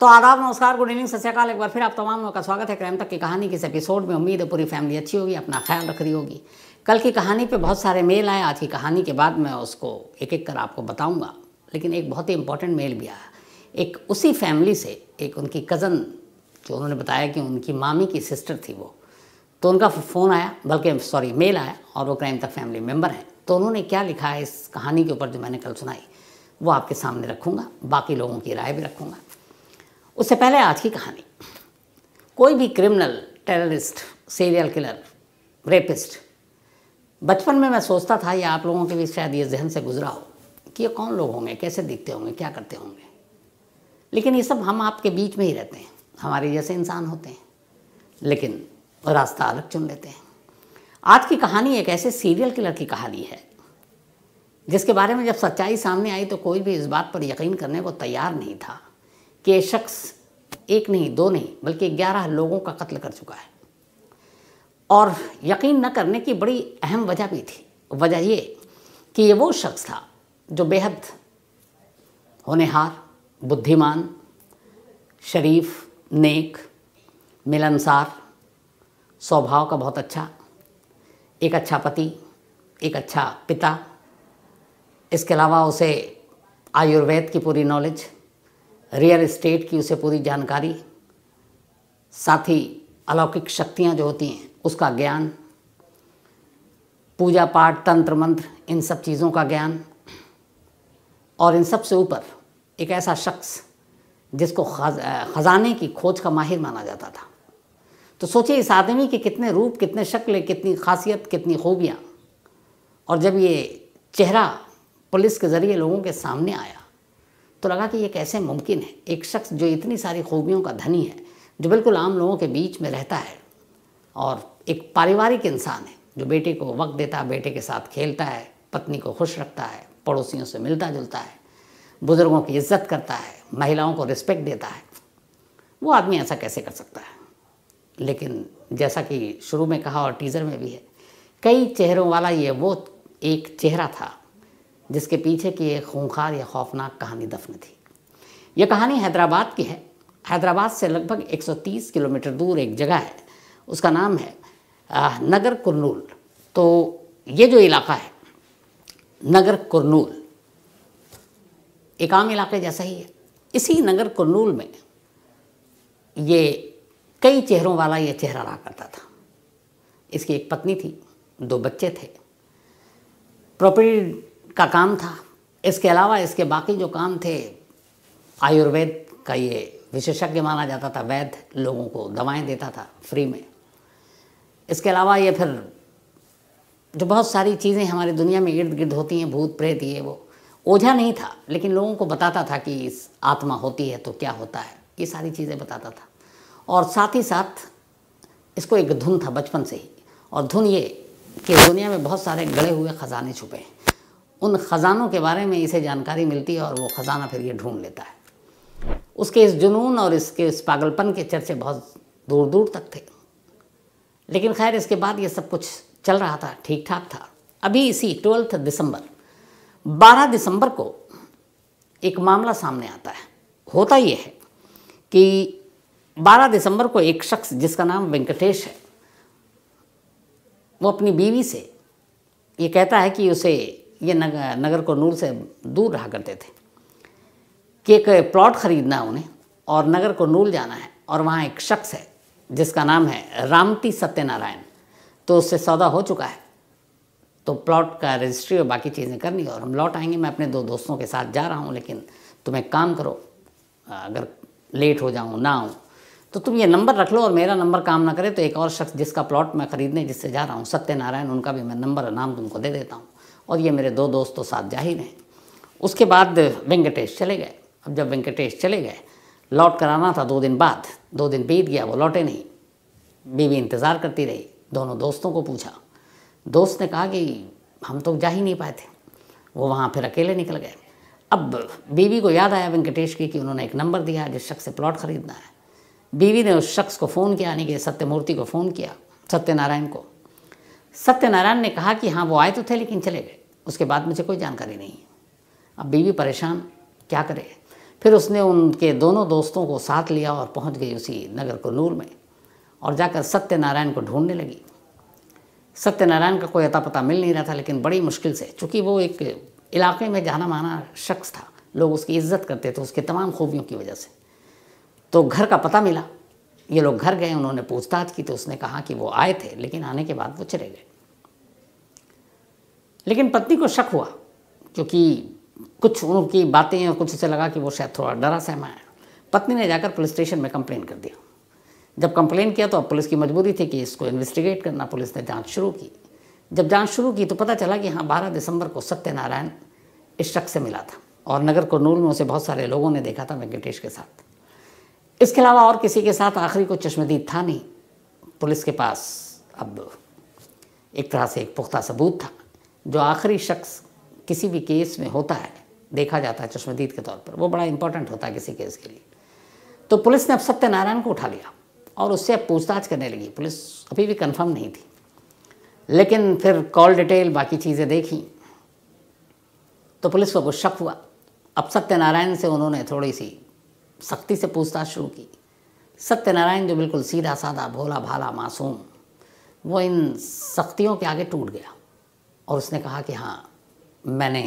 तो आदाब, नमस्कार, गुड इवनिंग, सत श्री अकाल। एक बार फिर आप तमाम लोगों का स्वागत है क्राइम तक की कहानी के इस एपिसोड में। उम्मीद है पूरी फैमिली अच्छी होगी, अपना ख्याल रख रही होगी। कल की कहानी पे बहुत सारे मेल आए, आज की कहानी के बाद मैं उसको एक एक कर आपको बताऊंगा। लेकिन एक बहुत ही इंपॉर्टेंट मेल भी आया, एक उसी फैमिली से, एक उनकी कज़न, जो उन्होंने बताया कि उनकी मामी की सिस्टर थी वो, तो उनका फ़ोन आया, बल्कि सॉरी मेल आया, और वो क्राइम तक फैमिली मेम्बर हैं। तो उन्होंने क्या लिखा है इस कहानी के ऊपर जो मैंने कल सुनाई, वो आपके सामने रखूँगा, बाकी लोगों की राय भी रखूँगा। उससे पहले आज की कहानी। कोई भी criminal, terrorist, serial killer, rapist, बचपन में मैं सोचता था, या आप लोगों के भी शायद ये जहन से गुजरा हो कि ये कौन लोग होंगे, कैसे दिखते होंगे, क्या करते होंगे। लेकिन ये सब हम आपके बीच में ही रहते हैं, हमारे जैसे इंसान होते हैं, लेकिन रास्ता अलग चुन लेते हैं। आज की कहानी एक ऐसे सीरियल किलर की कहानी है जिसके बारे में जब सच्चाई सामने आई तो कोई भी इस बात पर यकीन करने को तैयार नहीं था कि ये शख्स एक नहीं, दो नहीं, बल्कि 11 लोगों का कत्ल कर चुका है। और यकीन न करने की बड़ी अहम वजह भी थी। वजह ये कि ये वो शख्स था जो बेहद होनहार, बुद्धिमान, शरीफ, नेक, मिलनसार, स्वभाव का बहुत अच्छा, एक अच्छा पति, एक अच्छा पिता। इसके अलावा उसे आयुर्वेद की पूरी नॉलेज, रियल एस्टेट की उसे पूरी जानकारी, साथ ही अलौकिक शक्तियाँ जो होती हैं उसका ज्ञान, पूजा पाठ, तंत्र मंत्र, इन सब चीज़ों का ज्ञान, और इन सब से ऊपर एक ऐसा शख्स जिसको ख़जाने की खोज का माहिर माना जाता था। तो सोचिए इस आदमी के कितने रूप, कितने शक्ल, कितनी खासियत, कितनी खूबियाँ। और जब ये चेहरा पुलिस के ज़रिए लोगों के सामने आया तो लगा कि ये कैसे मुमकिन है। एक शख्स जो इतनी सारी खूबियों का धनी है, जो बिल्कुल आम लोगों के बीच में रहता है, और एक पारिवारिक इंसान है जो बेटे को वक्त देता है, बेटे के साथ खेलता है, पत्नी को खुश रखता है, पड़ोसियों से मिलता जुलता है, बुज़ुर्गों की इज्जत करता है, महिलाओं को रिस्पेक्ट देता है। वो आदमी ऐसा कैसे कर सकता है? लेकिन जैसा कि शुरू में कहा और टीज़र में भी है, कई चेहरों वाला ये वो एक चेहरा था जिसके पीछे की एक खूंखार या खौफनाक कहानी दफन थी। यह कहानी हैदराबाद की है। हैदराबाद से लगभग 130 किलोमीटर दूर एक जगह है, उसका नाम है नगर कुरनूल। तो ये जो इलाका है नगर कुरनूल, एक आम इलाके जैसा ही है। इसी नगर कुरनूल में ये कई चेहरों वाला ये चेहरा रहा करता था। इसकी एक पत्नी थी, 2 बच्चे थे, प्रॉपर्टी का काम था। इसके अलावा इसके बाकी जो काम थे, आयुर्वेद का ये विशेषज्ञ माना जाता था, वैद्य, लोगों को दवाएं देता था फ्री में। इसके अलावा ये फिर जो बहुत सारी चीज़ें हमारी दुनिया में इर्द गिर्द होती हैं, भूत प्रेत, ये वो, ओझा नहीं था, लेकिन लोगों को बताता था कि इस आत्मा होती है तो क्या होता है, ये सारी चीज़ें बताता था। और साथ ही साथ इसको एक धुन था बचपन से ही, और धुन ये कि दुनिया में बहुत सारे गड़े हुए ख़जाने छुपे हैं। उन ख़जानों के बारे में इसे जानकारी मिलती है और वो ख़जाना फिर ये ढूंढ लेता है। उसके इस जुनून और इसके इस पागलपन के चर्चे बहुत दूर दूर तक थे। लेकिन खैर इसके बाद ये सब कुछ चल रहा था, ठीक ठाक था। अभी इसी 12 दिसंबर, 12 दिसंबर को एक मामला सामने आता है। होता ये है कि 12 दिसंबर को एक शख्स जिसका नाम वेंकटेश है, वो अपनी बीवी से ये कहता है कि उसे ये नगर कुरनूल से दूर रहा करते थे कि एक प्लॉट ख़रीदना है उन्हें और नगर कुरनूल जाना है, और वहाँ एक शख्स है जिसका नाम है रामटी सत्यनारायण। तो उससे सौदा हो चुका है, तो प्लॉट का रजिस्ट्री और बाकी चीज़ें करनी है और हम लौट आएंगे। मैं अपने 2 दोस्तों के साथ जा रहा हूँ, लेकिन तुम एक काम करो, अगर लेट हो जाऊँ, ना आऊँ, तो तुम ये नंबर रख लो, और मेरा नंबर काम ना करे तो एक और शख्स जिसका प्लॉट मैं ख़रीदने जिससे जा रहा हूँ, सत्यनारायण, उनका भी मैं नंबर और नाम तुमको दे देता हूँ, और ये मेरे 2 दोस्त तो साथ जा ही रहे। उसके बाद वेंकटेश चले गए। अब जब वेंकटेश चले गए, लौट कर आना था 2 दिन बाद, 2 दिन बीत गया, वो लौटे नहीं। बीवी इंतज़ार करती रही, दोनों दोस्तों को पूछा, दोस्त ने कहा कि हम तो जा ही नहीं पाए थे, वो वहाँ फिर अकेले निकल गए। अब बीवी को याद आया वेंकटेश की कि उन्होंने एक नंबर दिया जिस शख्स से प्लॉट ख़रीदना है। बीवी ने उस शख्स को फ़ोन किया, यानी कि सत्यमूर्ति को फ़ोन किया, सत्यनारायण को। सत्यनारायण ने कहा कि हाँ वो आए तो थे लेकिन चले गए, उसके बाद मुझे कोई जानकारी नहीं है। अब बीवी परेशान, क्या करे, फिर उसने उनके दोनों दोस्तों को साथ लिया और पहुंच गई उसी नगर कुरनूल में और जाकर सत्यनारायण को ढूंढने लगी। सत्यनारायण का कोई अता पता मिल नहीं रहा था, लेकिन बड़ी मुश्किल से, चूँकि वो एक इलाके में जाना माना शख्स था, लोग उसकी इज्जत करते थे उसकी तमाम खूबियों की वजह से, तो घर का पता मिला। ये लोग घर गए, उन्होंने पूछताछ की तो उसने कहा कि वो आए थे, लेकिन आने के बाद वो चले गए। लेकिन पत्नी को शक हुआ, क्योंकि कुछ उनकी बातें और कुछ उसे लगा कि वो शायद थोड़ा डरा सहमा है। पत्नी ने जाकर पुलिस स्टेशन में कंप्लेन कर दिया। जब कंप्लेन किया तो अब पुलिस की मजबूरी थी कि इसको इन्वेस्टिगेट करना। पुलिस ने जांच शुरू की। जब जांच शुरू की तो पता चला कि हाँ, 12 दिसंबर को सत्यनारायण इस शख्स से मिला था और नगर कुरनूल में उसे बहुत सारे लोगों ने देखा था वेंकटेश के साथ। इसके अलावा और किसी के साथ आखिरी को चश्मदीद था नहीं। पुलिस के पास अब एक तरह से एक पुख्ता सबूत था। जो आखिरी शख्स किसी भी केस में होता है, देखा जाता है चश्मदीद के तौर पर, वो बड़ा इंपॉर्टेंट होता है किसी केस के लिए। तो पुलिस ने अब सत्यनारायण को उठा लिया और उससे अब पूछताछ करने लगी। पुलिस अभी भी कंफर्म नहीं थी, लेकिन फिर कॉल डिटेल बाकी चीज़ें देखी तो पुलिस को कुछ शक हुआ। अब सत्यनारायण से उन्होंने थोड़ी सी सख्ती से पूछताछ शुरू की। सत्यनारायण जो बिल्कुल सीधा साधा भोला भाला मासूम, वो इन सख्तियों के आगे टूट गया और उसने कहा कि हाँ, मैंने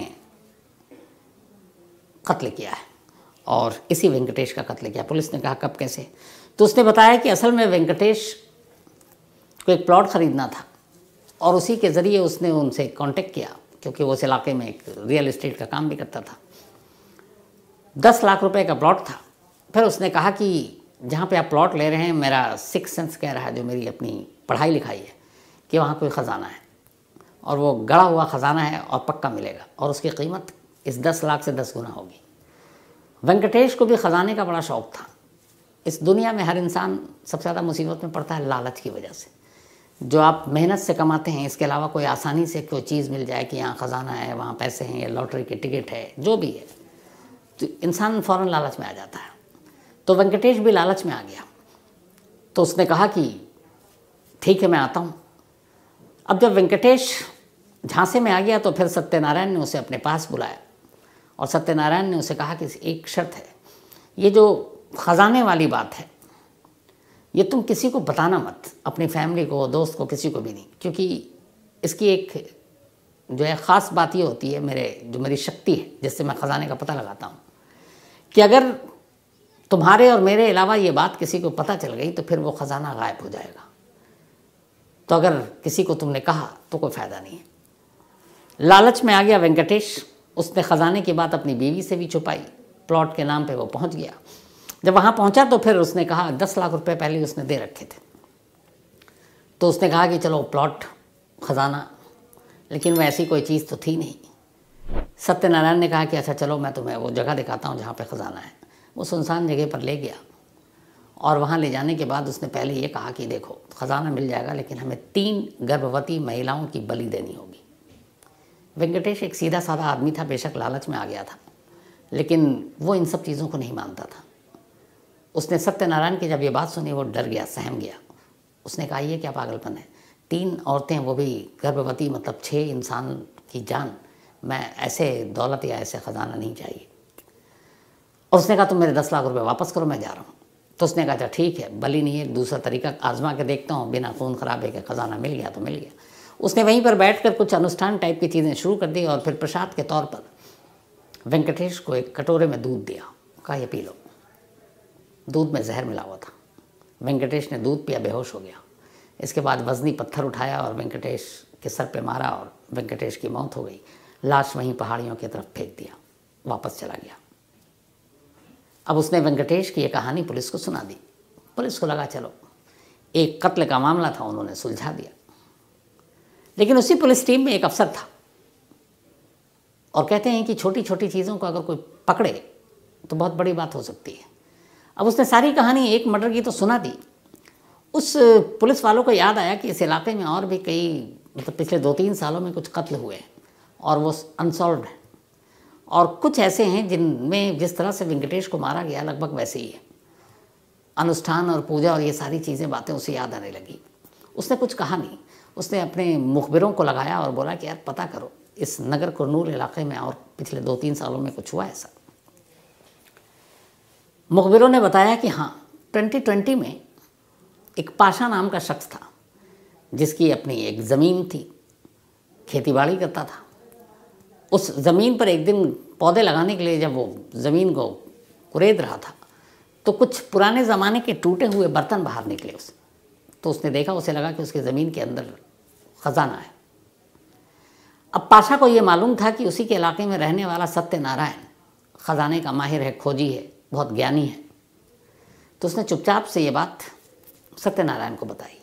कत्ल किया है और इसी वेंकटेश का कत्ल किया। पुलिस ने कहा कब, कैसे? तो उसने बताया कि असल में वेंकटेश को एक प्लॉट ख़रीदना था और उसी के ज़रिए उसने उनसे कांटेक्ट किया, क्योंकि वो उस इलाके में एक रियल एस्टेट का काम भी करता था। 10 लाख रुपए का प्लॉट था। फिर उसने कहा कि जहाँ पे आप प्लॉट ले रहे हैं, मेरा सिक्स सेंस कह रहा है, जो मेरी अपनी पढ़ाई लिखाई है, कि वहाँ कोई ख़जाना है और वो गड़ा हुआ ख़जाना है और पक्का मिलेगा और उसकी कीमत इस 10 लाख से 10 गुना होगी। वेंकटेश को भी ख़जाने का बड़ा शौक़ था। इस दुनिया में हर इंसान सबसे ज़्यादा मुसीबत में पड़ता है लालच की वजह से। जो आप मेहनत से कमाते हैं, इसके अलावा कोई आसानी से कोई चीज़ मिल जाए कि यहाँ ख़जाना है, वहाँ पैसे हैं, या लॉटरी की टिकट है, जो भी है, तो इंसान फ़ौरन लालच में आ जाता है। तो वेंकटेश भी लालच में आ गया। तो उसने कहा कि ठीक है, मैं आता हूँ। अब जब वेंकटेश झांसे में आ गया तो फिर सत्यनारायण ने उसे अपने पास बुलाया और सत्यनारायण ने उसे कहा कि एक शर्त है, ये जो ख़जाने वाली बात है, ये तुम किसी को बताना मत, अपनी फैमिली को, दोस्त को, किसी को भी नहीं, क्योंकि इसकी एक जो है ख़ास बात ये होती है, मेरी शक्ति है जिससे मैं ख़जाने का पता लगाता हूँ, कि अगर तुम्हारे और मेरे अलावा ये बात किसी को पता चल गई तो फिर वो ख़जाना गायब हो जाएगा। तो अगर किसी को तुमने कहा तो कोई फ़ायदा नहीं है। लालच में आ गया वेंकटेश। उसने ख़जाने की बात अपनी बीवी से भी छुपाई। प्लॉट के नाम पे वो पहुंच गया। जब वहाँ पहुंचा तो फिर उसने कहा, 10 लाख रुपए पहले उसने दे रखे थे, तो उसने कहा कि चलो प्लॉट, ख़जाना, लेकिन वो ऐसी कोई चीज़ तो थी नहीं। सत्यनारायण ने कहा कि अच्छा चलो, मैं तुम्हें वो जगह दिखाता हूँ जहाँ पे ख़जाना है। वो सुनसान जगह पर ले गया और वहाँ ले जाने के बाद उसने पहले ये कहा कि देखो, ख़जाना मिल जाएगा, लेकिन हमें 3 गर्भवती महिलाओं की बलि देनी होगी। वेंकटेश एक सीधा साधा आदमी था, बेशक लालच में आ गया था, लेकिन वो इन सब चीज़ों को नहीं मानता था। उसने सत्यनारायण की जब ये बात सुनी, वो डर गया, सहम गया। उसने कहा ये क्या पागलपन है, 3 औरतें, वो भी गर्भवती, मतलब 6 इंसान की जान, मैं ऐसे दौलत या ऐसे ख़जाना नहीं चाहिए। और उसने कहा तुम मेरे 10 लाख रुपए वापस करो, मैं जा रहा हूँ। तो उसने कहा अच्छा ठीक है, बलि नहीं है, दूसरा तरीका आजमा के देखता हूँ, बिना खून खराबे के ख़जाना मिल गया तो मिल गया। उसने वहीं पर बैठकर कुछ अनुष्ठान टाइप की चीज़ें शुरू कर दी और फिर प्रसाद के तौर पर वेंकटेश को एक कटोरे में दूध दिया। कहा ये पी लो। दूध में जहर मिला हुआ था। वेंकटेश ने दूध पिया, बेहोश हो गया। इसके बाद वज़नी पत्थर उठाया और वेंकटेश के सर पे मारा और वेंकटेश की मौत हो गई। लाश वहीं पहाड़ियों की तरफ फेंक दिया, वापस चला गया। अब उसने वेंकटेश की ये कहानी पुलिस को सुना दी। पुलिस को लगा चलो एक कत्ल का मामला था, उन्होंने सुलझा दिया। लेकिन उसी पुलिस टीम में एक अफसर था और कहते हैं कि छोटी छोटी चीज़ों को अगर कोई पकड़े तो बहुत बड़ी बात हो सकती है। अब उसने सारी कहानी एक मर्डर की तो सुना दी। उस पुलिस वालों को याद आया कि इस इलाके में और भी कई, मतलब पिछले 2-3 सालों में कुछ कत्ल हुए हैं और वो अनसॉल्व्ड हैं, और कुछ ऐसे हैं जिनमें जिस तरह से वेंकटेश को मारा गया लगभग वैसे ही है। अनुष्ठान और पूजा और ये सारी चीज़ें, बातें उसे याद आने लगी। उसने कुछ कहा नहीं। उसने अपने मुखबिरों को लगाया और बोला कि यार पता करो इस नगर कुरनूल इलाके में और पिछले 2-3 सालों में कुछ हुआ ऐसा। मुखबिरों ने बताया कि हाँ, 2020 में एक पाशा नाम का शख्स था जिसकी अपनी एक ज़मीन थी, खेतीबाड़ी करता था। उस ज़मीन पर एक दिन पौधे लगाने के लिए जब वो ज़मीन को कुरेद रहा था तो कुछ पुराने ज़माने के टूटे हुए बर्तन बाहर निकले तो उसने देखा, उसे लगा कि उसकी ज़मीन के अंदर ख़जाना है। अब पाशा को ये मालूम था कि उसी के इलाके में रहने वाला सत्यनारायण ख़जाने का माहिर है, खोजी है, बहुत ज्ञानी है। तो उसने चुपचाप से ये बात सत्यनारायण को बताई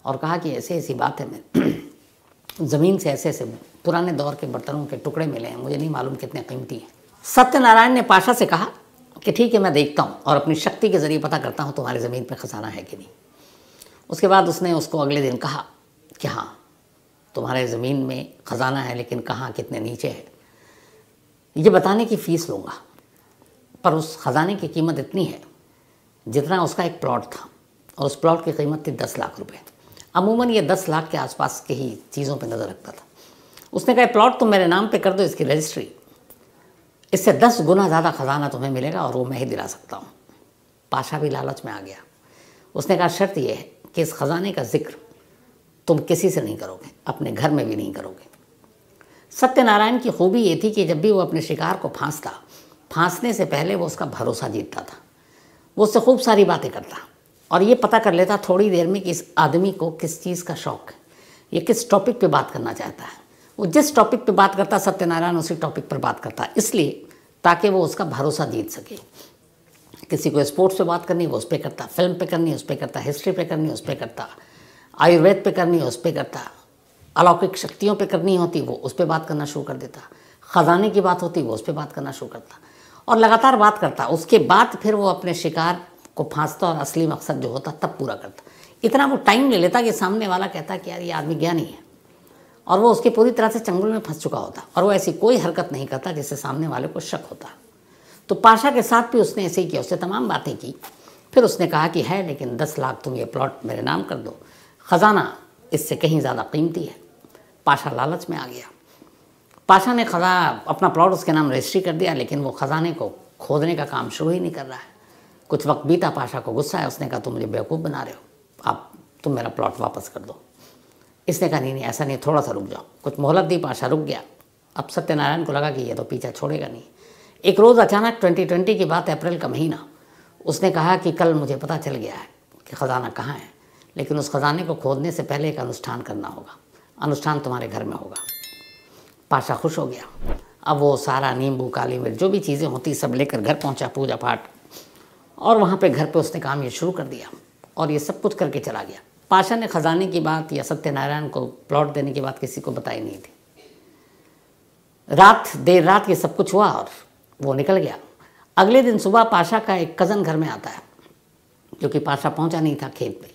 और कहा कि ऐसे ऐसी बात है, मैं ज़मीन से ऐसे ऐसे पुराने दौर के बर्तनों के टुकड़े मिले हैं, मुझे नहीं मालूम कितने कीमती हैं। सत्यनारायण ने पाशा से कहा कि ठीक है, मैं देखता हूँ और अपनी शक्ति के ज़रिए पता करता हूँ तुम्हारी ज़मीन पर ख़जाना है कि नहीं। उसके बाद उसने उसको अगले दिन कहा कि हाँ, तुम्हारे ज़मीन में ख़जाना है, लेकिन कहाँ, कितने नीचे है, ये बताने की फ़ीस लूँगा, पर उस ख़जाने की कीमत इतनी है जितना उसका एक प्लॉट था और उस प्लॉट की कीमत थी 10 लाख रुपए। अमूमन ये 10 लाख के आसपास के ही चीज़ों पे नज़र रखता था। उसने कहा प्लॉट तुम मेरे नाम पे कर दो, इसकी रजिस्ट्री, इससे 10 गुना ज़्यादा ख़जाना तुम्हें मिलेगा और वो मैं ही दिला सकता हूँ। पाशा भी लालच में आ गया। उसने कहा शर्त यह है कि इस ख़जाने का जिक्र तुम किसी से नहीं करोगे, अपने घर में भी नहीं करोगे। सत्यनारायण की खूबी ये थी कि जब भी वो अपने शिकार को फांसता, फांसने से पहले वो उसका भरोसा जीतता था। वो उससे खूब सारी बातें करता और ये पता कर लेता थोड़ी देर में कि इस आदमी को किस चीज़ का शौक़ है, ये किस टॉपिक पे बात करना चाहता है। वो जिस टॉपिक पे बात करता सत्यनारायण उसी टॉपिक पर बात करता, इसलिए ताकि वो उसका भरोसा जीत सके। किसी को स्पोर्ट्स पे बात करनी वो उस पर करता, फिल्म पे करनी उस पर करता, हिस्ट्री पे करनी उस पर करता, आयुर्वेद पे करनी उस पर करता, अलौकिक शक्तियों पे करनी होती वो उस पर बात करना शुरू कर देता, ख़जाने की बात होती वो उस पर बात करना शुरू करता और लगातार बात करता। उसके बाद फिर वो अपने शिकार को फांसता और असली मकसद जो होता तब पूरा करता। इतना वो टाइम ले लेता कि सामने वाला कहता कि यार ये आदमी ज्ञानी है और वो उसकी पूरी तरह से चंगुल में फंस चुका होता और वो ऐसी कोई हरकत नहीं करता जिससे सामने वाले को शक होता। तो पाशा के साथ भी उसने ऐसे ही किया, उससे तमाम बातें की। फिर उसने कहा कि है, लेकिन 10 लाख तुम ये प्लॉट मेरे नाम कर दो, ख़जाना इससे कहीं ज़्यादा कीमती है। पाशा लालच में आ गया। पाशा ने अपना प्लॉट उसके नाम रजिस्ट्री कर दिया, लेकिन वो ख़जाने को खोदने का काम शुरू ही नहीं कर रहा है। कुछ वक्त बीता, पाशा को गुस्सा है। उसने कहा तुम मुझे बेवकूफ़ बना रहे हो, तुम मेरा प्लॉट वापस कर दो। इसने कहा नहीं ऐसा नहीं, थोड़ा सा रुक जाओ। कुछ मोहलत दी, पाशा रुक गया। अब सत्यनारायण को लगा कि ये तो पीछा छोड़ेगा नहीं। एक रोज़ अचानक 2020 की बात, अप्रैल का महीना, उसने कहा कि कल मुझे पता चल गया है कि ख़जाना कहाँ है, लेकिन उस ख़जाने को खोदने से पहले एक अनुष्ठान करना होगा, अनुष्ठान तुम्हारे घर में होगा। पाशा खुश हो गया। अब वो सारा नींबू, काली मिर्च, जो भी चीज़ें होती सब लेकर घर पहुंचा, पूजा पाठ, और वहाँ पे घर पे उसने काम ये शुरू कर दिया और ये सब कुछ करके चला गया। पाशा ने ख़जाने की बात या सत्यनारायण को प्लॉट देने की बात किसी को बताई नहीं थी। देर रात ये सब कुछ हुआ और वो निकल गया। अगले दिन सुबह पाशा का एक कज़न घर में आता है, क्योंकि पाशा पहुंचा नहीं था खेत में।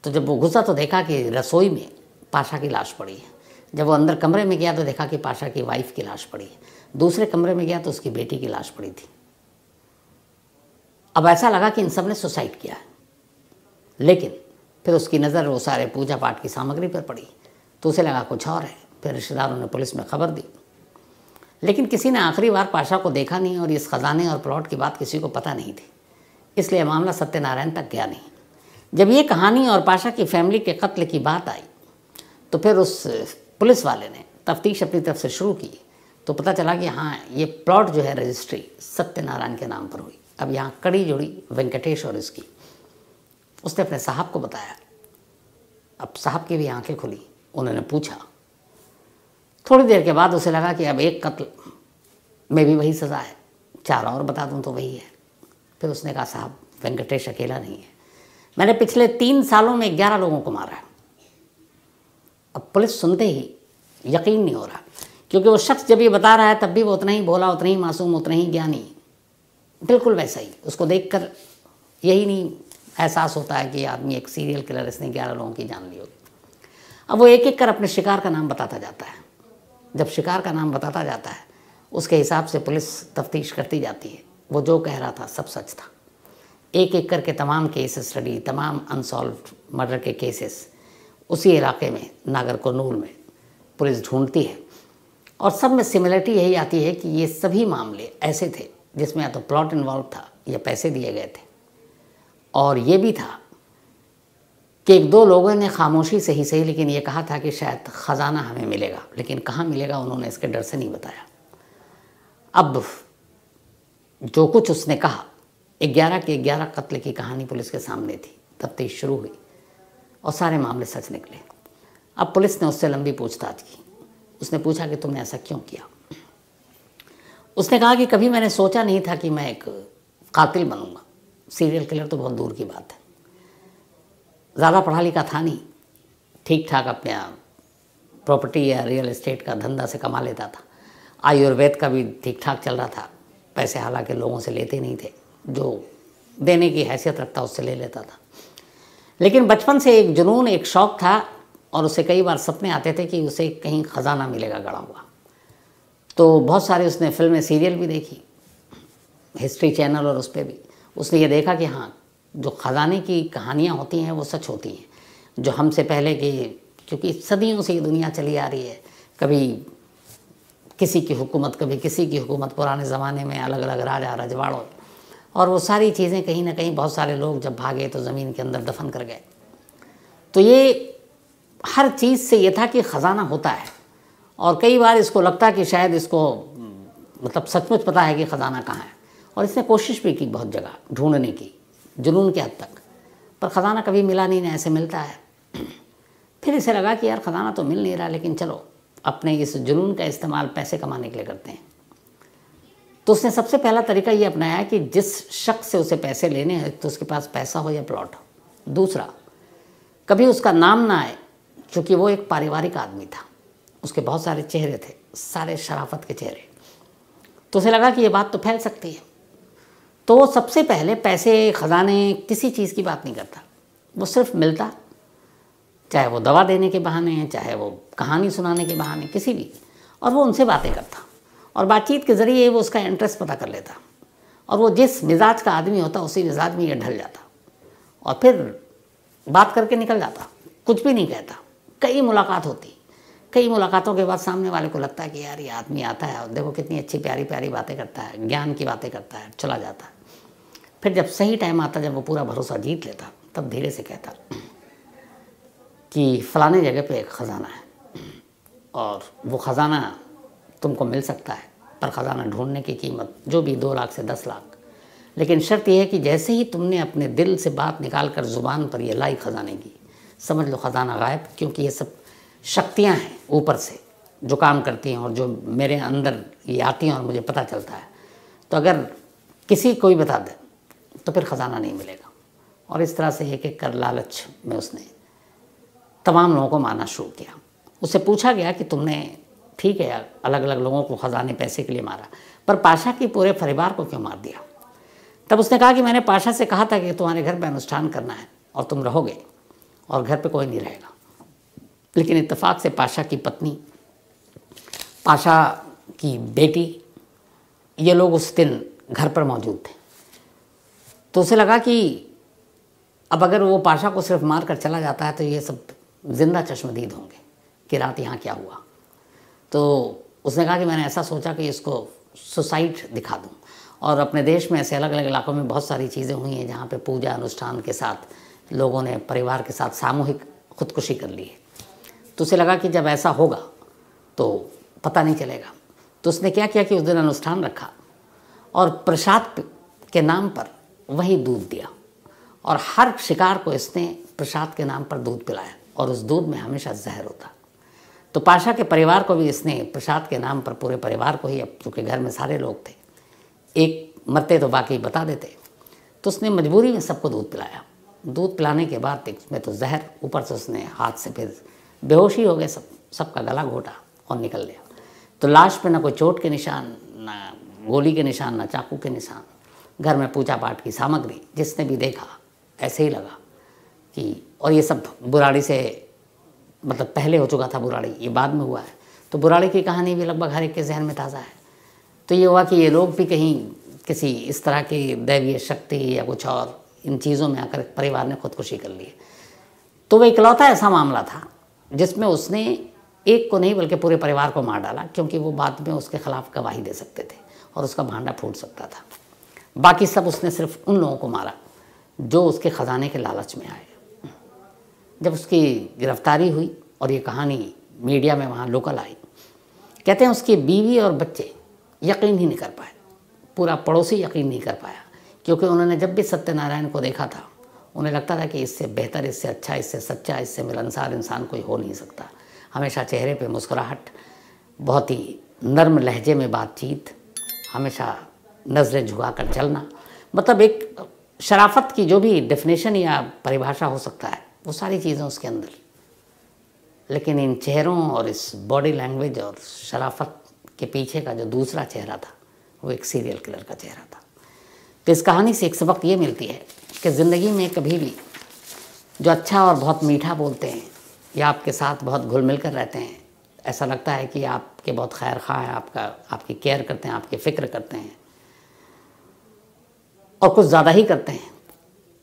तो जब वो घुसा तो देखा कि रसोई में पाशा की लाश पड़ी है। जब वो अंदर कमरे में गया तो देखा कि पाशा की वाइफ की लाश पड़ी है। दूसरे कमरे में गया तो उसकी बेटी की लाश पड़ी थी। अब ऐसा लगा कि इन सब ने सुसाइड किया है, लेकिन फिर उसकी नज़र वो सारे पूजा पाठ की सामग्री पर पड़ी तो उसे लगा कुछ और है। फिर रिश्तेदारों ने पुलिस में खबर दी, लेकिन किसी ने आखिरी बार पाशा को देखा नहीं और इस ख़जाने और प्लॉट की बात किसी को पता नहीं थी, इसलिए मामला सत्यनारायण तक गया नहीं। जब ये कहानी और पाशा की फैमिली के कत्ल की बात आई तो फिर उस पुलिस वाले ने तफ्तीश अपनी तरफ से शुरू की तो पता चला कि हाँ, ये प्लॉट जो है रजिस्ट्री सत्यनारायण के नाम पर हुई। अब यहाँ कड़ी जुड़ी वेंकटेश और इसकी। उसने अपने साहब को बताया। अब साहब की भी आंखें खुली, उन्होंने पूछा। थोड़ी देर के बाद उसे लगा कि अब एक कत्ल में भी वही सज़ा है, 4 और बता दूं तो वही है। फिर उसने कहा साहब, वेंकटेश अकेला नहीं है, मैंने पिछले 3 सालों में 11 लोगों को मारा है। अब पुलिस सुनते ही यकीन नहीं हो रहा, क्योंकि वो शख्स जब ये बता रहा है तब भी वो उतना ही भोला, उतना ही मासूम, उतना ही ज्ञानी, बिल्कुल वैसा ही। उसको देखकर यही नहीं एहसास होता है कि आदमी एक सीरियल किलर, इसने 11 लोगों की जान ली होगी। अब वो एक एक कर अपने शिकार का नाम बताता जाता है। जब शिकार का नाम बताता जाता है उसके हिसाब से पुलिस तफ्तीश करती जाती है। वो जो कह रहा था सब सच था। एक एक करके तमाम केस स्टडी, तमाम अनसॉल्व्ड मर्डर के केसेस उसी इलाके में नागरकोर्नूल में पुलिस ढूंढती है और सब में सिमिलरिटी यही आती है कि ये सभी मामले ऐसे थे जिसमें या तो प्लॉट इन्वॉल्व था या पैसे दिए गए थे। और ये भी था कि एक दो लोगों ने खामोशी से ही सही लेकिन ये कहा था कि शायद ख़जाना हमें मिलेगा, लेकिन कहाँ मिलेगा उन्होंने इसके डर से नहीं बताया। अब जो कुछ उसने कहा, 11 के 11 कत्ल की कहानी पुलिस के सामने थी। तफ्तीश शुरू हुई और सारे मामले सच निकले। अब पुलिस ने उससे लंबी पूछताछ की। उसने पूछा कि तुमने ऐसा क्यों किया। उसने कहा कि कभी मैंने सोचा नहीं था कि मैं एक कातिल बनूंगा, सीरियल किलर तो बहुत दूर की बात है। ज़्यादा पढ़ा लिखा था नहीं, ठीक ठाक अपने प्रॉपर्टी या रियल एस्टेट का धंधा से कमा लेता था। आयुर्वेद का भी ठीक ठाक चल रहा था। पैसे हालांकि लोगों से लेते नहीं थे, जो देने की हैसियत रखता उससे ले लेता था। लेकिन बचपन से एक जुनून, एक शौक़ था और उसे कई बार सपने आते थे कि उसे कहीं ख़जाना मिलेगा गड़ा हुआ। तो बहुत सारे उसने फिल्में सीरियल भी देखी, हिस्ट्री चैनल, और उस पर भी उसने ये देखा कि हाँ, जो ख़जाने की कहानियाँ होती हैं वो सच होती हैं। जो हमसे पहले के, क्योंकि सदियों से ये दुनिया चली आ रही है, कभी किसी की हुकूमत, कभी किसी की हुकूमत, पुराने ज़माने में अलग अलग राजा रजवाड़ों, और वो सारी चीज़ें कहीं ना कहीं बहुत सारे लोग जब भागे तो ज़मीन के अंदर दफन कर गए। तो ये हर चीज़ से ये था कि ख़जाना होता है। और कई बार इसको लगता कि शायद इसको मतलब सचमुच पता है कि ख़जाना कहाँ है, और इसने कोशिश भी की बहुत जगह ढूंढने की, जुनून के हद तक, पर ख़जाना कभी मिला नहीं ना ऐसे मिलता है। फिर इसे लगा कि यार ख़जाना तो मिल नहीं रहा, लेकिन चलो अपने इस जुनून का इस्तेमाल पैसे कमाने के लिए करते हैं। तो उसने सबसे पहला तरीका ये अपनाया कि जिस शख्स से उसे पैसे लेने हैं तो उसके पास पैसा हो या प्लॉट हो। दूसरा, कभी उसका नाम ना आए, क्योंकि वो एक पारिवारिक आदमी था, उसके बहुत सारे चेहरे थे, सारे शराफत के चेहरे। तो उसे लगा कि ये बात तो फैल सकती है। तो वो सबसे पहले पैसे, ख़जाने, किसी चीज़ की बात नहीं करता, वो सिर्फ मिलता, चाहे वो दवा देने के बहाने, चाहे वो कहानी सुनाने के बहाने, किसी भी, और वो उनसे बातें करता और बातचीत के ज़रिए वो उसका इंटरेस्ट पता कर लेता, और वो जिस मिजाज का आदमी होता उसी मिजाज में ये ढल जाता और फिर बात करके निकल जाता, कुछ भी नहीं कहता। कई मुलाकात होती, कई मुलाकातों के बाद सामने वाले को लगता है कि यार ये आदमी आता है और देखो कितनी अच्छी प्यारी प्यारी बातें करता है, ज्ञान की बातें करता है, चला जाता है। फिर जब सही टाइम आता, जब वो पूरा भरोसा जीत लेता, तब धीरे से कहता कि फ़लाने जगह पे एक ख़जाना है और वो ख़जाना तुमको मिल सकता है, पर ख़जाना ढूंढने की कीमत जो भी 2 लाख से 10 लाख, लेकिन शर्त यह है कि जैसे ही तुमने अपने दिल से बात निकाल कर ज़ुबान पर ये लाई ख़जाने की, समझ लो ख़जाना गायब। क्योंकि ये सब शक्तियाँ हैं ऊपर से जो काम करती हैं और जो मेरे अंदर ये आती हैं और मुझे पता चलता है। तो अगर किसी कोई बता दे तो फिर ख़जाना नहीं मिलेगा। और इस तरह से एक एक कर लालच में उसने तमाम लोगों को मारना शुरू किया। उससे पूछा गया कि तुमने, ठीक है, अलग अलग लोगों को ख़जाने पैसे के लिए मारा, पर पाशा की पूरे परिवार को क्यों मार दिया? तब उसने कहा कि मैंने पाशा से कहा था कि तुम्हारे घर पे अनुष्ठान करना है और तुम रहोगे और घर पे कोई नहीं रहेगा। लेकिन इत्तेफाक से पाशा की पत्नी, पाशा की बेटी, ये लोग उस दिन घर पर मौजूद थे। तो उसे लगा कि अब अगर वो पाशा को सिर्फ मार कर चला जाता है तो ये सब जिंदा चश्मदीद होंगे कि रात यहाँ क्या हुआ। तो उसने कहा कि मैंने ऐसा सोचा कि इसको सुसाइड दिखा दूँ। और अपने देश में ऐसे अलग अलग इलाकों में बहुत सारी चीज़ें हुई हैं जहाँ पे पूजा अनुष्ठान के साथ लोगों ने परिवार के साथ सामूहिक खुदकुशी कर ली है। तो उसे लगा कि जब ऐसा होगा तो पता नहीं चलेगा। तो उसने क्या किया कि उस दिन अनुष्ठान रखा और प्रसाद के नाम पर वही दूध दिया, और हर शिकार को इसने प्रसाद के नाम पर दूध पिलाया, और उस दूध में हमेशा जहर होता। तो पाशा के परिवार को भी इसने प्रसाद के नाम पर, पूरे परिवार को ही, अब चूँकि घर में सारे लोग थे, एक मरते तो बाकी बता देते, तो उसने मजबूरी में सबको दूध पिलाया। दूध पिलाने के बाद इसमें तो जहर, ऊपर से उसने हाथ से फिर बेहोशी हो गए, सबका गला घोटा और निकल लिया। तो लाश पे ना कोई चोट के निशान, ना गोली के निशान, ना चाकू के निशान। घर में पूजा पाठ की सामग्री, जिसने भी देखा ऐसे ही लगा कि, और ये सब बुराड़ी से, मतलब पहले हो चुका था बुराड़ी, ये बाद में हुआ है। तो बुराड़ी की कहानी भी लगभग हर एक के जहन में ताज़ा है। तो ये हुआ कि ये लोग भी कहीं किसी इस तरह की दैवीय शक्ति या कुछ और इन चीज़ों में आकर परिवार ने खुदकुशी कर ली। तो वह इकलौता ऐसा मामला था जिसमें उसने एक को नहीं बल्कि पूरे परिवार को मार डाला, क्योंकि वो बाद में उसके खिलाफ गवाही दे सकते थे और उसका भांडा फूट सकता था। बाकी सब उसने सिर्फ उन लोगों को मारा जो उसके ख़जाने के लालच में आए। जब उसकी गिरफ्तारी हुई और ये कहानी मीडिया में वहाँ लोकल आई, कहते हैं उसकी बीवी और बच्चे यकीन ही नहीं कर पाए, पूरा पड़ोसी यकीन नहीं कर पाया, क्योंकि उन्होंने जब भी सत्यनारायण को देखा था उन्हें लगता था कि इससे बेहतर, इससे अच्छा, इससे सच्चा, इससे मिलनसार इंसान कोई हो नहीं सकता। हमेशा चेहरे पे मुस्कुराहट, बहुत ही नर्म लहजे में बातचीत, हमेशा नज़रें झुका कर चलना, मतलब एक शराफत की जो भी डेफिनेशन या परिभाषा हो सकता है वो सारी चीज़ें उसके अंदर। लेकिन इन चेहरों और इस बॉडी लैंग्वेज और शराफत के पीछे का जो दूसरा चेहरा था वो एक सीरियल किलर का चेहरा था। तो इस कहानी से एक सबक ये मिलती है कि ज़िंदगी में कभी भी जो अच्छा और बहुत मीठा बोलते हैं या आपके साथ बहुत घुल मिल कर रहते हैं, ऐसा लगता है कि आपके बहुत खैर खा है, आपकी केयर करते हैं, आपकी फ़िक्र करते हैं और कुछ ज़्यादा ही करते हैं,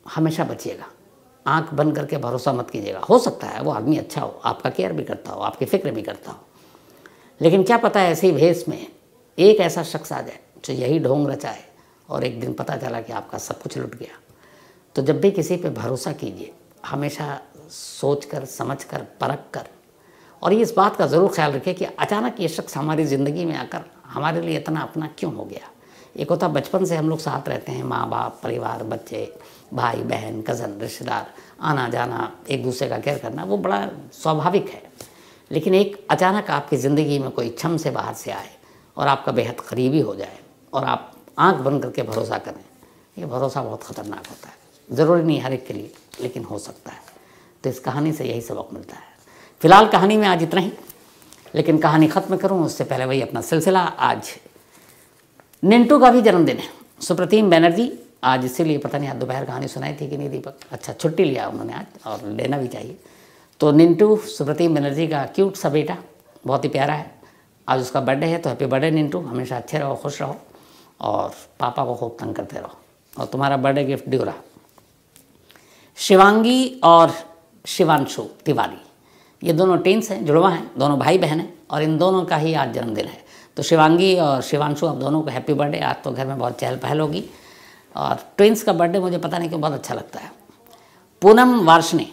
हमेशा बचिएगा। आंख बंद करके भरोसा मत कीजिएगा। हो सकता है वो आदमी अच्छा हो, आपका केयर भी करता हो, आपकी फ़िक्र भी करता हो, लेकिन क्या पता है ऐसे ही भेष में एक ऐसा शख्स आ जाए जो यही ढोंग रचाए और एक दिन पता चला कि आपका सब कुछ लुट गया। तो जब भी किसी पे भरोसा कीजिए, हमेशा सोच कर, समझ कर, परख कर, और ये इस बात का ज़रूर ख्याल रखिए कि अचानक ये शख्स हमारी ज़िंदगी में आकर हमारे लिए इतना अपना क्यों हो गया। एक होता बचपन से हम लोग साथ रहते हैं, माँ बाप, परिवार, बच्चे, भाई बहन, कज़न, रिश्तेदार, आना जाना, एक दूसरे का केयर करना, वो बड़ा स्वाभाविक है। लेकिन एक अचानक आपकी ज़िंदगी में कोई छम से बाहर से आए और आपका बेहद करीबी हो जाए और आप आंख बंद करके भरोसा करें, ये भरोसा बहुत ख़तरनाक होता है। ज़रूरी नहीं हर एक के लिए, लेकिन हो सकता है। तो इस कहानी से यही सबक मिलता है। फ़िलहाल कहानी में आज इतना ही, लेकिन कहानी ख़त्म करूँ उससे पहले वही अपना सिलसिला। आज निंटू का भी जन्मदिन है, सुप्रतिम बनर्जी। आज इसीलिए पता नहीं आज दोपहर कहानी सुनाई थी कि नहीं दीपक, अच्छा छुट्टी लिया उन्होंने आज, और लेना भी चाहिए। तो निंटू सुप्रतिम बनर्जी का क्यूट सा बेटा, बहुत ही प्यारा है। आज उसका बर्थडे है, तो हैप्पी बर्थडे निंटू, हमेशा अच्छे रहो, खुश रहो और पापा को खूब तंग करते रहो। और तुम्हारा बर्थडे गिफ्ट ड्यू रहा। शिवांगी और शिवांशु तिवारी, ये दोनों टेंस हैं, जुड़वा हैं, दोनों भाई बहन हैं और इन दोनों का ही आज जन्मदिन है। तो शिवांगी और शिवांशु, आप दोनों को हैप्पी बर्थडे। आज तो घर में बहुत चहल पहल होगी और ट्विंस का बर्थडे मुझे पता नहीं क्यों बहुत अच्छा लगता है। पूनम वार्ष्णे,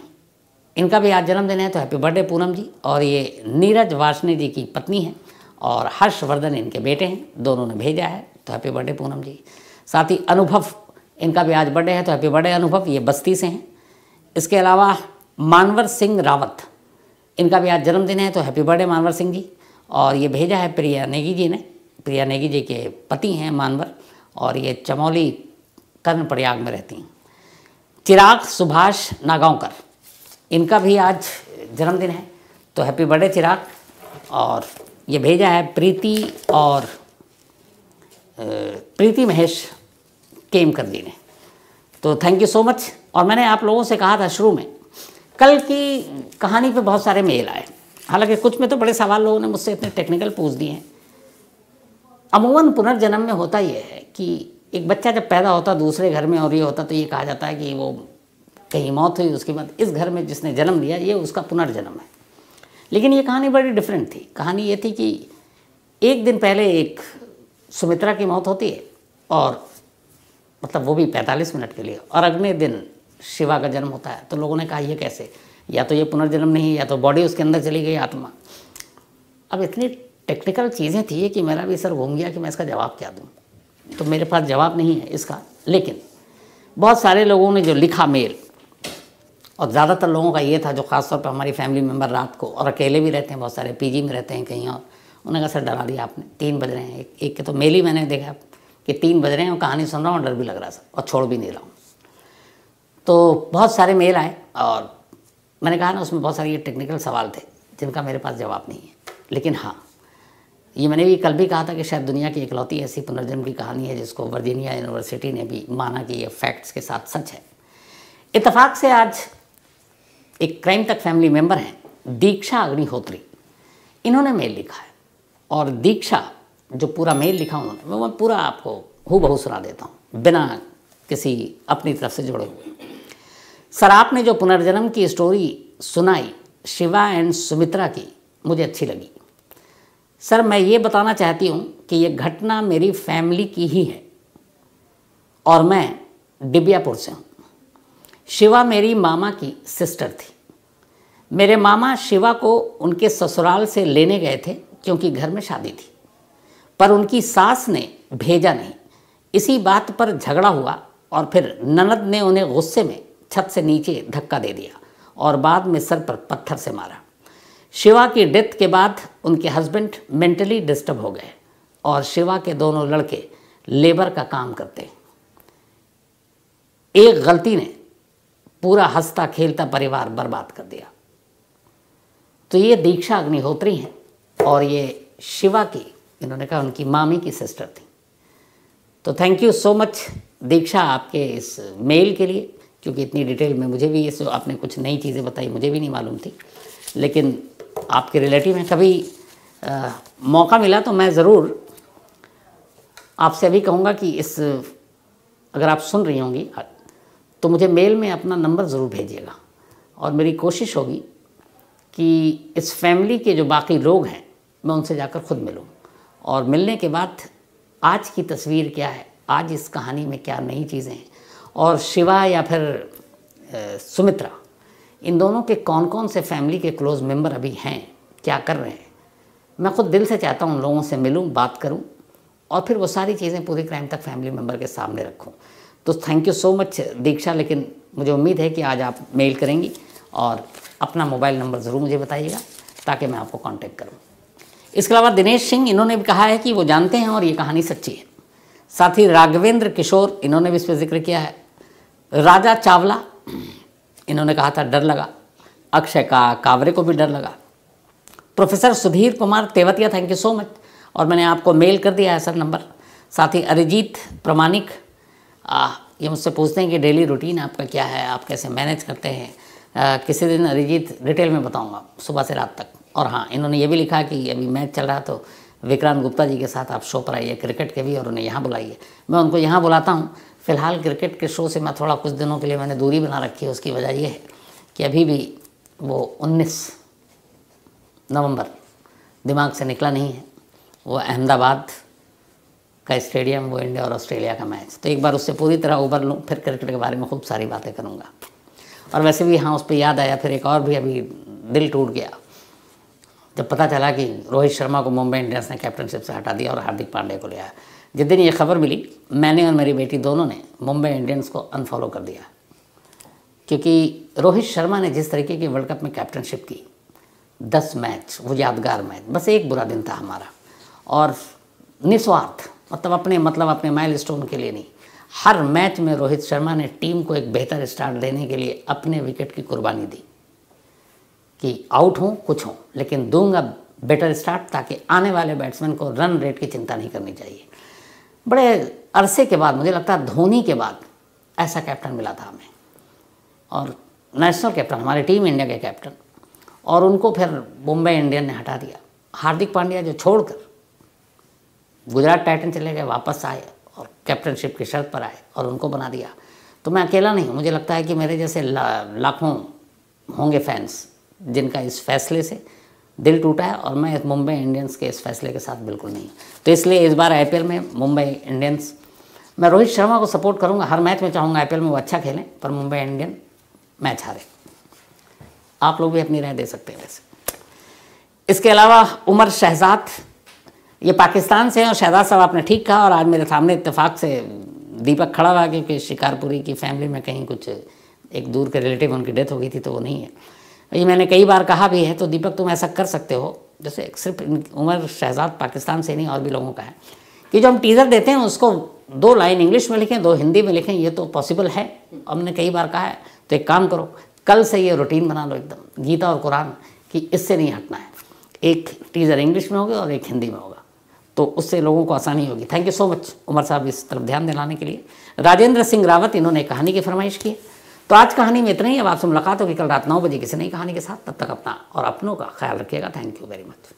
इनका भी आज जन्मदिन है, तो हैप्पी बर्थडे पूनम जी। और ये नीरज वार्ष्णे जी की पत्नी है और हर्षवर्धन इनके बेटे हैं, दोनों ने भेजा है, तो हैप्पी बर्थडे पूनम जी। साथ ही अनुभव, इनका भी आज बर्थडे है, तो हैप्पी बर्थडे अनुभव, ये बस्ती से हैं। इसके अलावा मानवर सिंह रावत, इनका भी आज जन्मदिन है, तो हैप्पी बर्थडे मानवर सिंह जी। और ये भेजा है प्रिया नेगी जी ने, प्रिया नेगी जी के पति हैं मानवर, और ये चमौली कर्णप्रयाग में रहती हैं। चिराग सुभाष नागांवकर, इनका भी आज जन्मदिन है, तो हैप्पी बर्थडे चिराग। और ये भेजा है प्रीति और प्रीति महेश केमकर जी ने, तो थैंक यू सो मच। और मैंने आप लोगों से कहा था शुरू में, कल की कहानी पे बहुत सारे मेल आए, हालांकि कुछ में तो बड़े सवाल लोगों ने मुझसे इतने टेक्निकल पूछ दिए हैं। अमूमन पुनर्जन्म में होता ये है कि एक बच्चा जब पैदा होता दूसरे घर में और ये होता, तो ये कहा जाता है कि वो कहीं मौत हुई, उसके बाद इस घर में जिसने जन्म लिया ये उसका पुनर्जन्म है। लेकिन ये कहानी बड़ी डिफरेंट थी। कहानी ये थी कि एक दिन पहले एक सुमित्रा की मौत होती है, और मतलब वो भी 45 मिनट के लिए, और अगले दिन शिवा का जन्म होता है। तो लोगों ने कहा ये कैसे, या तो ये पुनर्जन्म नहीं, या तो बॉडी उसके अंदर चली गई, आत्मा। अब इतनी टेक्निकल चीज़ें थी कि मेरा भी सर घूम गया कि मैं इसका जवाब क्या दूँ, तो मेरे पास जवाब नहीं है इसका। लेकिन बहुत सारे लोगों ने जो लिखा मेल, और ज़्यादातर लोगों का ये था, जो ख़ासतौर पर हमारी फैमिली मेम्बर रात को, और अकेले भी रहते हैं, बहुत सारे पीजी में रहते हैं कहीं, और उन्होंने कहा सर डरा दिया आपने, 3 बज रहे हैं। एक के तो मेल ही मैंने देखा कि 3 बज रहे हैं और कहानी सुन रहा हूँ, डर भी लग रहा सर, और छोड़ भी नहीं रहा हूँ। तो बहुत सारे मेल आए, और मैंने कहा ना उसमें बहुत सारे ये टेक्निकल सवाल थे जिनका मेरे पास जवाब नहीं है। लेकिन हाँ, ये मैंने भी कल भी कहा था कि शायद दुनिया की इकलौती ऐसी पुनर्जन्म की कहानी है जिसको वर्जीनिया यूनिवर्सिटी ने भी माना कि ये फैक्ट्स के साथ सच है। इत्तेफाक से आज एक क्राइम तक फैमिली मेम्बर हैं दीक्षा अग्निहोत्री, इन्होंने मेल लिखा है। और दीक्षा जो पूरा मेल लिखा उन्होंने, मैं पूरा आपको हूबहू सुना देता हूँ बिना किसी अपनी तरफ से जुड़े हुए। सर आपने जो पुनर्जन्म की स्टोरी सुनाई शिवा एंड सुमित्रा की, मुझे अच्छी लगी। सर मैं ये बताना चाहती हूँ कि ये घटना मेरी फैमिली की ही है, और मैं डिबियापुर से हूँ। शिवा मेरी मामा की सिस्टर थी। मेरे मामा शिवा को उनके ससुराल से लेने गए थे क्योंकि घर में शादी थी, पर उनकी सास ने भेजा नहीं। इसी बात पर झगड़ा हुआ और फिर ननद ने उन्हें गुस्से में छत से नीचे धक्का दे दिया और बाद में सर पर पत्थर से मारा। शिवा की डेथ के बाद उनके हस्बैंड मेंटली डिस्टर्ब हो गए और शिवा के दोनों लड़के लेबर का काम करते। एक गलती ने पूरा हंसता खेलता परिवार बर्बाद कर दिया। तो ये दीक्षा अग्निहोत्री हैं और ये शिवा की, इन्होंने कहा उनकी मामी की सिस्टर थी। तो थैंक यू सो मच दीक्षा आपके इस मेल के लिए, क्योंकि इतनी डिटेल में मुझे भी ये आपने कुछ नई चीज़ें बताई, मुझे भी नहीं मालूम थी। लेकिन आपके रिलेटिव में कभी मौका मिला तो मैं ज़रूर आपसे अभी कहूँगा कि इस, अगर आप सुन रही होंगी तो मुझे मेल में अपना नंबर ज़रूर भेजिएगा और मेरी कोशिश होगी कि इस फैमिली के जो बाकी लोग हैं मैं उनसे जाकर खुद मिलूं और मिलने के बाद आज की तस्वीर क्या है, आज इस कहानी में क्या नई चीज़ें हैं और शिवा या फिर सुमित्रा, इन दोनों के कौन कौन से फैमिली के क्लोज मेंबर अभी हैं, क्या कर रहे हैं। मैं खुद दिल से चाहता हूँ उन लोगों से मिलूँ, बात करूँ और फिर वो सारी चीज़ें पूरी क्राइम तक फैमिली मेम्बर के सामने रखूँ। तो थैंक यू सो मच दीक्षा। लेकिन मुझे उम्मीद है कि आज आप मेल करेंगी और अपना मोबाइल नंबर ज़रूर मुझे बताइएगा ताकि मैं आपको कांटेक्ट करूं। इसके अलावा दिनेश सिंह, इन्होंने भी कहा है कि वो जानते हैं और ये कहानी सच्ची है। साथ ही राघवेंद्र किशोर, इन्होंने भी इस पर जिक्र किया है। राजा चावला, इन्होंने कहा था डर लगा। अक्षय कावरे को भी डर लगा। Professor Sudhir Kumar Tewatia, thank you so much, और मैंने आपको मेल कर दिया है सर नंबर। साथ ही अरिजीत प्रमाणिक, ये मुझसे पूछते हैं कि डेली रूटीन आपका क्या है, आप कैसे मैनेज करते हैं। किसी दिन अरिजीत डिटेल में बताऊंगा सुबह से रात तक। और हाँ, इन्होंने ये भी लिखा कि अभी मैच चल रहा है तो विक्रांत गुप्ता जी के साथ आप शो पर आइए क्रिकेट के भी, और उन्हें यहाँ बुलाइए। मैं उनको यहाँ बुलाता हूँ। फ़िलहाल क्रिकेट के शो से मैं थोड़ा कुछ दिनों के लिए मैंने दूरी बना रखी है। उसकी वजह ये है कि अभी भी वो 19 नवंबर दिमाग से निकला नहीं है। वो अहमदाबाद का स्टेडियम, वो इंडिया और ऑस्ट्रेलिया का मैच, तो एक बार उससे पूरी तरह उबर लूँ, फिर क्रिकेट के बारे में खूब सारी बातें करूँगा। और वैसे भी हाँ, उस पर याद आया, फिर एक और भी अभी दिल टूट गया जब पता चला कि रोहित शर्मा को मुंबई इंडियंस ने कैप्टनशिप से हटा दिया और हार्दिक पांड्या को लिया। जिस दिन ये खबर मिली, मैंने और मेरी बेटी दोनों ने मुंबई इंडियंस को अनफॉलो कर दिया, क्योंकि रोहित शर्मा ने जिस तरीके की वर्ल्ड कप में कैप्टनशिप की, 10 मैच, वो यादगार मैच, बस एक बुरा दिन था हमारा। और निस्वार्थ, मतलब अपने माइलस्टोन के लिए नहीं, हर मैच में रोहित शर्मा ने टीम को एक बेहतर स्टार्ट देने के लिए अपने विकेट की कुर्बानी दी कि आउट हो कुछ हो, लेकिन दूंगा बेटर स्टार्ट ताकि आने वाले बैट्समैन को रन रेट की चिंता नहीं करनी चाहिए। बड़े अरसे के बाद, मुझे लगता है धोनी के बाद ऐसा कैप्टन मिला था हमें, और नेशनल कैप्टन, हमारी टीम इंडिया के कैप्टन, और उनको फिर मुंबई इंडियन ने हटा दिया। हार्दिक पांड्या जो छोड़कर गुजरात टाइटन चले गए, वापस आए और कैप्टनशिप की शर्त पर आए और उनको बना दिया। तो मैं अकेला नहीं हूँ, मुझे लगता है कि मेरे जैसे लाखों होंगे फैंस जिनका इस फैसले से दिल टूटा है, और मैं मुंबई इंडियंस के इस फैसले के साथ बिल्कुल नहीं। तो इसलिए इस बार आईपीएल में मुंबई इंडियंस, मैं रोहित शर्मा को सपोर्ट करूंगा, हर मैच में चाहूँगा आईपीएल में वो अच्छा खेलें, पर मुंबई इंडियन मैच हारे। आप लोग भी अपनी राय दे सकते हैं वैसे। इसके अलावा उमर शहजाद, ये पाकिस्तान से हैं, और शहजाद साहब आपने ठीक कहा, और आज मेरे सामने इत्तेफाक से दीपक खड़ा हुआ, क्योंकि शिकारपुरी की फैमिली में कहीं कुछ एक दूर के रिलेटिव उनकी डेथ हो गई थी, तो वो नहीं है। ये मैंने कई बार कहा भी है, तो दीपक तुम ऐसा कर सकते हो, जैसे सिर्फ उमर शहजाद पाकिस्तान से नहीं और भी लोगों का है, कि जो हम टीज़र देते हैं उसको 2 लाइन इंग्लिश में लिखें, 2 हिंदी में लिखें। ये तो पॉसिबल है, हमने कई बार कहा है। तो एक काम करो, कल से ये रूटीन बना लो एकदम, गीता और कुरान, कि इससे नहीं हटना है। एक टीज़र इंग्लिश में होगा और एक हिंदी में होगा, तो उससे लोगों को आसानी होगी। Thank you so much Umar साहब इस तरफ ध्यान दिलाने के लिए। राजेंद्र सिंह रावत, इन्होंने कहानी की फरमाइश की। तो आज कहानी में इतना ही। अब आपसे मुलाकात होगी कल रात 9 बजे किसी नई कहानी के साथ। तब तक अपना और अपनों का ख्याल रखिएगा। Thank you very much.